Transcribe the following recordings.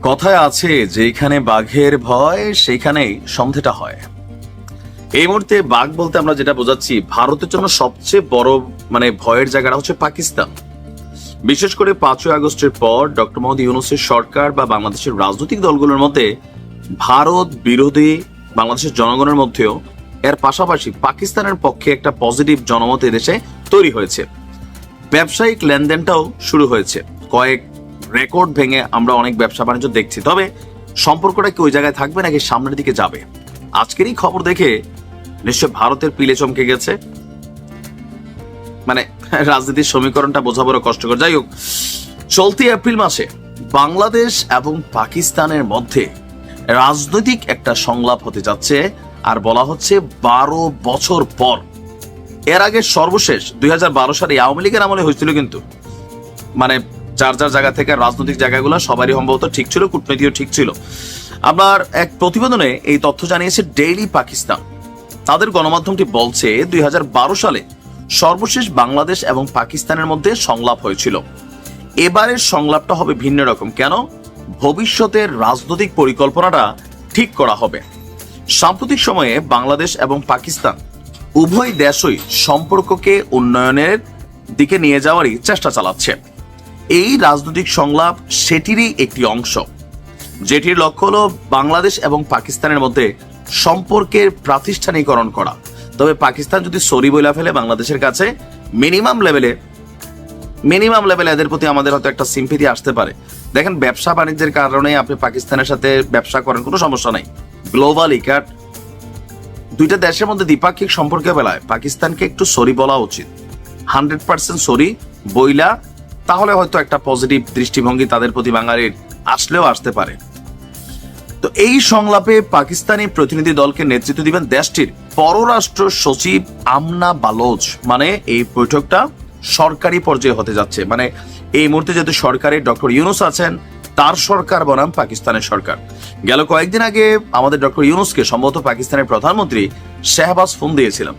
কথায় আছে যেখানে বাঘের ভয় সেখানেই সন্ধেটা হয়। এই মুহূর্তে বাঘ বলতে আমরা যেটা বোঝাচ্ছি, ভারতের জন্য সবচেয়ে বড় ভয়ের জায়গাটা হচ্ছে পাকিস্তান। বিশেষ করে 5ই আগস্টের পর ডক্টর মোহাম্মদ ইউনূসের সরকার বা বাংলাদেশের রাজনৈতিক দলগুলোর মধ্যে ভারত বিরোধী বাংলাদেশের জনগণের মধ্যেও এর পাশাপাশি পাকিস্তানের পক্ষে একটা পজিটিভ জনমত এদেশে তৈরি হয়েছে। ব্যবসায়িক লেনদেনটাও শুরু হয়েছে। কয়েক রেকর্ড ভেঙে আমরা অনেক ব্যবসা বাণিজ্য দেখছি। তবে সম্পর্কটা কি ওই জায়গায় থাকবে নাকি সামনের দিকে যাবে? আজকেরই খবর দেখে নিশ্চয় ভারতের পিলে চমকে গেছে। রাজনীতির সমীকরণটা বোঝা বড় কষ্টকর। যাই হোক, চলতি এপ্রিল মাসে বাংলাদেশ এবং পাকিস্তানের মধ্যে রাজনৈতিক একটা সংলাপ হতে যাচ্ছে, আর বলা হচ্ছে 12 বছর পর। এর আগে সর্বশেষ 2012 সালে আওয়ামী লীগের আমলে হয়েছিল, কিন্তু যার যার জায়গা থেকে রাজনৈতিক জায়গাগুলো সবারই সম্ভবত ঠিক ছিল, কূটনীতিও ঠিক ছিল। আপনার এক প্রতিবেদনে এই তথ্য জানিয়েছে ডেইলি পাকিস্তান। তাদের গণমাধ্যমটি বলছে 2012 সালে সর্বশেষ বাংলাদেশ এবং পাকিস্তানের মধ্যে সংলাপ হয়েছিল। এবারের সংলাপটা হবে ভিন্ন রকম। কেন? ভবিষ্যতের রাজনৈতিক পরিকল্পনাটা ঠিক করা হবে। সাম্প্রতিক সময়ে বাংলাদেশ এবং পাকিস্তান উভয় দেশই সম্পর্ককে উন্নয়নের দিকে নিয়ে যাওয়ারই চেষ্টা চালাচ্ছে। এই রাজনৈতিক সংলাপ সেটিরই একটি অংশ, যেটির লক্ষ্য হল বাংলাদেশ এবং পাকিস্তানের মধ্যে সম্পর্কের প্রাতিষ্ঠানিকরণ করা। তবে পাকিস্তান যদি সরি বইলা ফেলে বাংলাদেশের কাছে, মিনিমাম লেভেলে এদের প্রতি আমাদের হয়তো একটা সিম্পেথি আসতে পারে। দেখেন, ব্যবসা বাণিজ্যের কারণে আপনি পাকিস্তানের সাথে ব্যবসা করেন, কোনো সমস্যা নাই। গ্লোবাল ইকাট দুইটা দেশের মধ্যে দ্বিপাক্ষিক সম্পর্কের বেলায় পাকিস্তানকে একটু সরি বলা উচিত। 100% সরি বইলা, তাহলে হয়তো একটা পজিটিভ দৃষ্টিভঙ্গি তাদের প্রতি বাঙালির আসলেও আসতে পারে। তো এই সংলাপে পাকিস্তানি প্রতিনিধি দলকে নেতৃত্ব দিবেন দেশটির পররাষ্ট্র সচিব আমনা বালোচ। এই বৈঠকটা সরকারি পর্যায়ে হতে যাচ্ছে। এই মুহূর্তে যেহেতু সরকারে ডক্টর ইউনূস আছেন, তার সরকার বনাম পাকিস্তানের সরকার। গেল কয়েকদিন আগে আমাদের ডক্টর ইউনূসকে সম্ভবত পাকিস্তানের প্রধানমন্ত্রী শাহবাজ ফোন দিয়েছিলাম।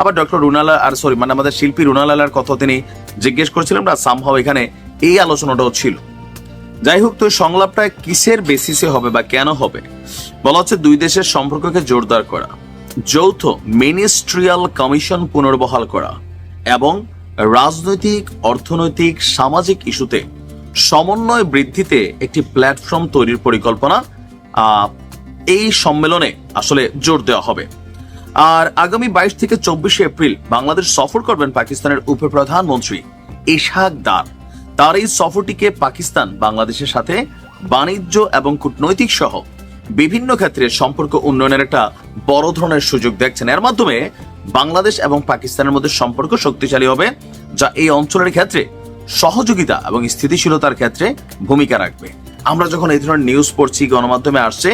আবার ডক্টর আমাদের শিল্পী রুনালালার কথা তিনি জিজ্ঞেস করেছিলেন, না সামহাও এখানে এই আলোচনাটাও ছিল। যাই হোক, তো সংলাপটা কিসের বেসিসে হবে বা কেন হবে? বলা হচ্ছে দুই দেশের সম্পর্ককে জোরদার করা, যৌথ মিনিস্ট্রিয়াল কমিশন পুনর্বহাল করা এবং রাজনৈতিক, অর্থনৈতিক, সামাজিক ইস্যুতে সমন্বয় বৃদ্ধিতে একটি প্ল্যাটফর্ম তৈরির পরিকল্পনা এই সম্মেলনে আসলে জোর দেওয়া হবে। আর আগামী 22 থেকে 24 এপ্রিল বাংলাদেশ সফর করবেন পাকিস্তানের উপপ্রধানমন্ত্রী ইশাক দার। তার এই সফরটিকে পাকিস্তান বাংলাদেশের সাথে বাণিজ্য এবং কূটনৈতিক সহ বিভিন্ন ক্ষেত্রে সম্পর্ক উন্নয়নের একটা বড় ধরনের সুযোগ দেখছেন। এর মাধ্যমে বাংলাদেশ এবং পাকিস্তানের মধ্যে সম্পর্ক শক্তিশালী হবে, যা এই অঞ্চলের ক্ষেত্রে সহযোগিতা এবং স্থিতিশীলতার ক্ষেত্রে ভূমিকা রাখবে। আমরা যখন এই ধরনের নিউজ পড়ছি, গণমাধ্যমে আসছে,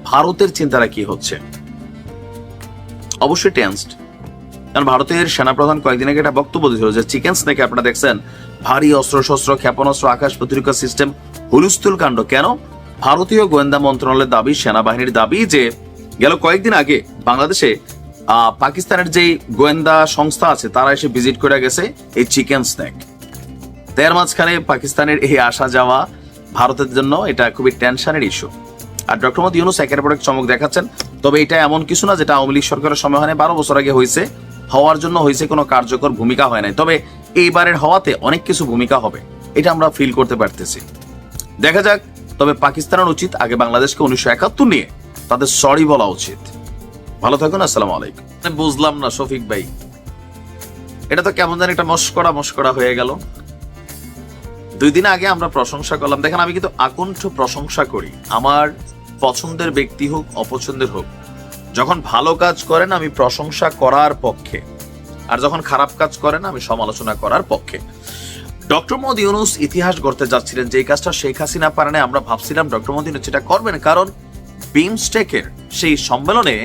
ভারতের চিন্তাটা কি হচ্ছে? অবশ্যই টেন্সড। কারণ ভারতের সেনাপ্রধান কয়েকদিন আগে একটা বক্তব্য দিয়েছিল যে চিকেন স্নেকে আপনারা দেখছেন ভারী অস্ত্রশস্ত্র, ক্ষেপণাস্ত্র, আকাশ প্রতিরক্ষা সিস্টেম, হুলস্থুল কাণ্ড। কেন? ভারতীয় গোয়েন্দা মন্ত্রণালয়ের দাবি, সেনাবাহিনীর দাবি যে গেল কয়েকদিন আগে বাংলাদেশে পাকিস্তানের যে গোয়েন্দা সংস্থা আছে তারা এসে ভিজিট করে গেছে এই চিকেন স্নেক। তার মাঝখানে পাকিস্তানের এই আসা যাওয়া ভারতের জন্য এটা খুবই টেনশনের ইস্যু। আর ডক্টর মোহাম্মদ ইউনূস একের পর এক চমক দেখাচ্ছেন। তবে এটা এমন কিছু না যেটা আওয়ামী লীগ সরকারের সময় হয় 12 বছর আগে হয়েছে, হওয়ার জন্য হয়েছে, কোনো কার্যকর ভূমিকা হয় নাই। তবে এইবারের হওয়াতে অনেক কিছু ভূমিকা হবে, এটা আমরা ফিল করতে পারতেছি। দেখা যাক। তবে পাকিস্তানের উচিত আগে বাংলাদেশকে 1971 নিয়ে তাদের সরি বলা উচিত। ভালো থাকুন, আসসালামু আলাইকুম। বুঝলাম না শফিক ভাই, এটা তো কেমন জানি একটা মস্করা হয়ে গেল। 2 দিন আগে আমরা প্রশংসা করলাম। দেখেন, আমি কিন্তু আকণ্ঠ প্রশংসা করি, আমার পছন্দের ব্যক্তি হোক, অপছন্দের হোক। যখন ভালো কাজ করেন আমি প্রশংসা করার পক্ষে, আর যখন খারাপ কাজ করেন আমি সমালোচনা করার পক্ষে। ডক্টর মোহাম্মদ ইউনূস ইতিহাস গড়তে যাচ্ছিলেন, যে কাজটা শেখ হাসিনা পারেন। আমরা ভাবছিলাম ডক্টর মোহাম্মদ ইউনূস এটা করবেন, কারণ বিমস্টেকের সেই সম্মেলনে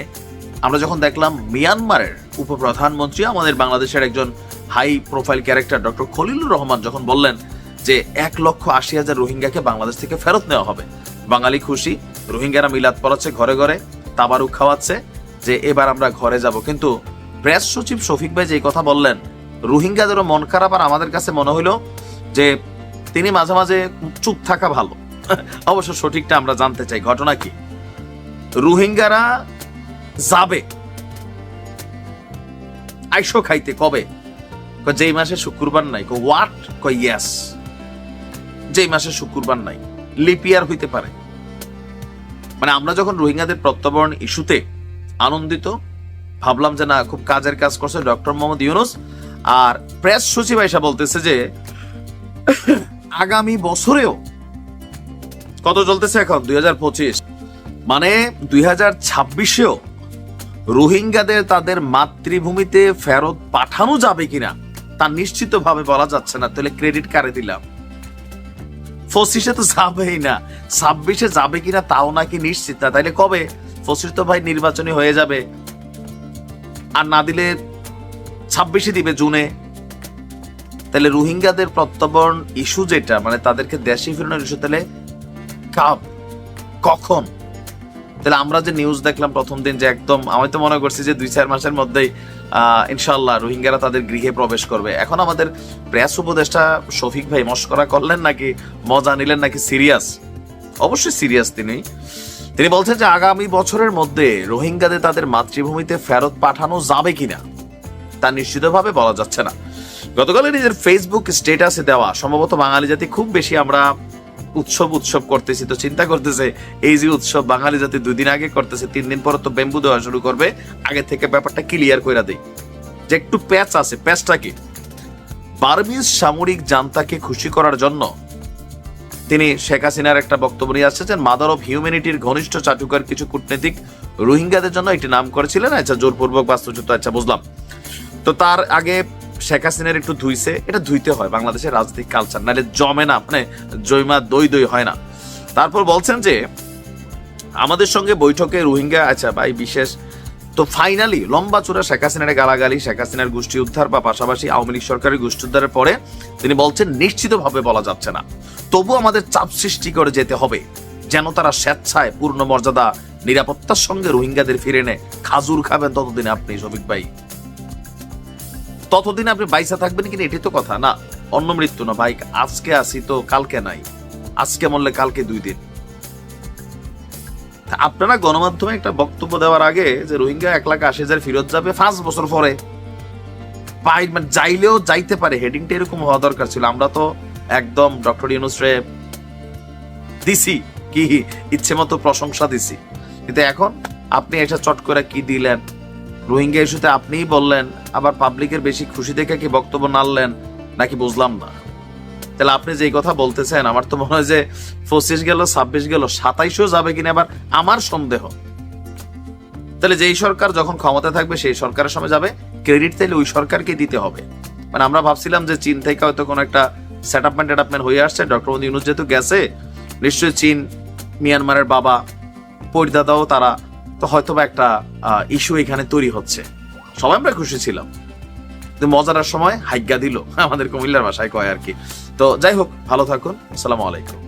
আমরা যখন দেখলাম মিয়ানমারের উপপ্রধানমন্ত্রী, আমাদের বাংলাদেশের একজন high profile character doctor Khalilur Rahman যখন বললেন যে 1,80,000 রোহিঙ্গাকে বাংলাদেশ থেকে ফেরত নেওয়া হবে, বাঙালি খুশি। রোহিঙ্গারা মিলাদ পড়াচ্ছে, ঘরে ঘরে তাবারুক খাওয়াচ্ছে যে এবার আমরা ঘরে যাব। কিন্তু প্রেস সচিব শফিক ভাই যে কথা বললেন, রোহিঙ্গাদেরও মন খারাপ। আর আমাদের কাছে মনে হইলো যে তিনি মাঝে মাঝে চুপ থাকা ভালো, অবশ্য সঠিকটা আমরা জানতে চাই, ঘটনা কি? রোহিঙ্গারা যাবে আইসো খাইতে কবে? যেই মাসে শুক্রবার নাই। হোয়াট? ইয়েস, যেই মাসে শুক্রবার নাই। লিপিয়ার হইতে পারে। মানে আমরা যখন রোহিঙ্গাদের প্রত্যাবরণ ইস্যুতে আনন্দিত, ভাবলাম যে না, খুব কাজের কাজ করছে ডক্টর মোহাম্মদ ইউনূস। আর প্রেস সচিব আইসা বলতেছে যে আগামী বছরেও, কত চলতেছে এখন 2025, মানে 2026-এও রোহিঙ্গাদের তাদের মাতৃভূমিতে ফেরত পাঠানো যাবে কিনা তা নিশ্চিতভাবে বলা যাচ্ছে না। তাহলে ক্রেডিট কারে দিলাম? 25-এ তো যাবেই না, 26-এ যাবে কিনা তাও নাকি নিশ্চিত না। তাইলে কবে? 25 তো ভাই নির্বাচনী হয়ে যাবে, আর না দিলে 26-এ দিবে, জুনে। তাহলে রোহিঙ্গাদের প্রত্যাবরণ ইস্যু যেটা, মানে তাদেরকে দেশে ফেরানোর ইস্যু, তাহলে কখন? তাহলে আমরা যে নিউজ দেখলাম প্রথম দিন, যে একদম আমি তো মনে করছি যে 2-4 মাসের মধ্যেই ইনশাল্লাহ রোহিঙ্গারা তাদের গৃহে প্রবেশ করবে। এখন আমাদের প্রেস উপদেষ্টা শফিক ভাই মস্করা করলেন নাকি মজা নিলেন নাকি সিরিয়াস? অবশ্যই সিরিয়াস। তিনি বলছেন যে আগামী বছরের মধ্যে রোহিঙ্গাদের তাদের মাতৃভূমিতে ফেরত পাঠানো যাবে কিনা তা নিশ্চিতভাবে বলা যাচ্ছে না। গতকালে নিজের ফেসবুক স্ট্যাটাসে দেওয়া, সম্ভবত বাঙালি জাতি খুব বেশি আমরা উৎসব করতেছি, তো চিন্তা করতেছে এই যে উৎসব বাঙালি জাতি 2 দিন আগে করতেছে, 3 দিন পর তো বেম্বু দেওয়া শুরু করবে। আগে থেকে ব্যাপারটা ক্লিয়ার করে দেই যে একটু প্যাচ আছে। প্যাচটা কি? বার্মিজ সামরিক জান্তাকে খুশি করার জন্য তিনি শেখ হাসিনার একটা বক্তব্য নিয়ে আসছেন, মাদার অফ হিউম্যানিটির ঘনিষ্ঠ চাটুকার কিছু কূটনীতিক রোহিঙ্গাদের জন্য একটি নাম করেছিলেন। আচ্ছা, জোরপূর্বক বাস্তুচ্যুত, আচ্ছা বুঝলাম। তো তার আগে শেখ হাসিনার একটু ধুইছে, এটা ধুইতে হয়, বাংলাদেশের রাজনৈতিক কালচার, নাহলে জমে না, মানে জয়মা দই হয় না। তারপর বলছেন যে আমাদের সঙ্গে বৈঠকে রোহিঙ্গা, আচ্ছা ভাই বিশেষ। তো ফাইনালি লম্বা চূড়া শেখ হাসিনার গালাগালি, শেখ হাসিনার গোষ্ঠী উদ্ধার বা পাশাপাশি আওয়ামী লীগ সরকারের গোষ্ঠী উদ্ধারের পরে তিনি বলছেন নিশ্চিতভাবে বলা যাচ্ছে না, তবু আমাদের চাপ সৃষ্টি করে যেতে হবে যেন তারা স্বেচ্ছায় পূর্ণ মর্যাদা নিরাপত্তার সঙ্গে রোহিঙ্গাদের ফিরে এনে খাজুর খাবেন। ততদিন আপনি শফিক ভাই, ততদিন আপনি বাইসা থাকবেন কিনা, এটাই তো কথা না। অন্য মৃত্যু না ভাই, আজকে আসি তো কালকে নাই, আজকে মরলে কালকে 2 দিন। আপনারা গণমাধ্যমে একটা বক্তব্য দেওয়ার আগে যে রোহিঙ্গা 1,80,000 ফেরত যাবে 5 বছর পরে, মানে যাইলেও যাইতে পারে, হেডিংটা এরকম হওয়া দরকার ছিল। আমরা তো একদম ডক্টর ইউনূস রে দিছি কি ইচ্ছে মতো প্রশংসা দিছি, কিন্তু এখন আপনি এটা চট করে কি দিলেন? রোহিঙ্গা ইস্যুতে আপনিই বললেন, আবার পাবলিকের বেশি খুশি দেখে কি বক্তব্য নাড়লেন নাকি বুঝলাম না। তাহলে আপনি যেই কথা বলতেছেন, আমার তো মনে হয় যে 25 গেল, 26 গেল, 27-ও যাবে কিনা আবার আমার সন্দেহ। তাহলে যেই সরকার যখন ক্ষমতা থাকবে সেই সরকারের সময় যাবে, ক্রেডিট তাইলে ওই সরকারকে দিতে হবে। মানে আমরা ভাবছিলাম যে চীন থেকে হয়তো কোনো একটা সেটআপমেন্ট হয়ে আসছে, ডক্টর মোহাম্মদ ইউনূস যেহেতু গেছে, নিশ্চয়ই চীন, মিয়ানমারের বাবা, পরিদাদাও তারা, তো হয়তো বা একটা ইস্যু এখানে তৈরি হচ্ছে। সবাই আমরা খুশি ছিলাম, মজার সময় হাইজ্ঞা দিল, আমাদের কুমিল্লার ভাষায় কয় আর কি। তো যাই হোক, ভালো থাকুন, আসসালামু আলাইকুম।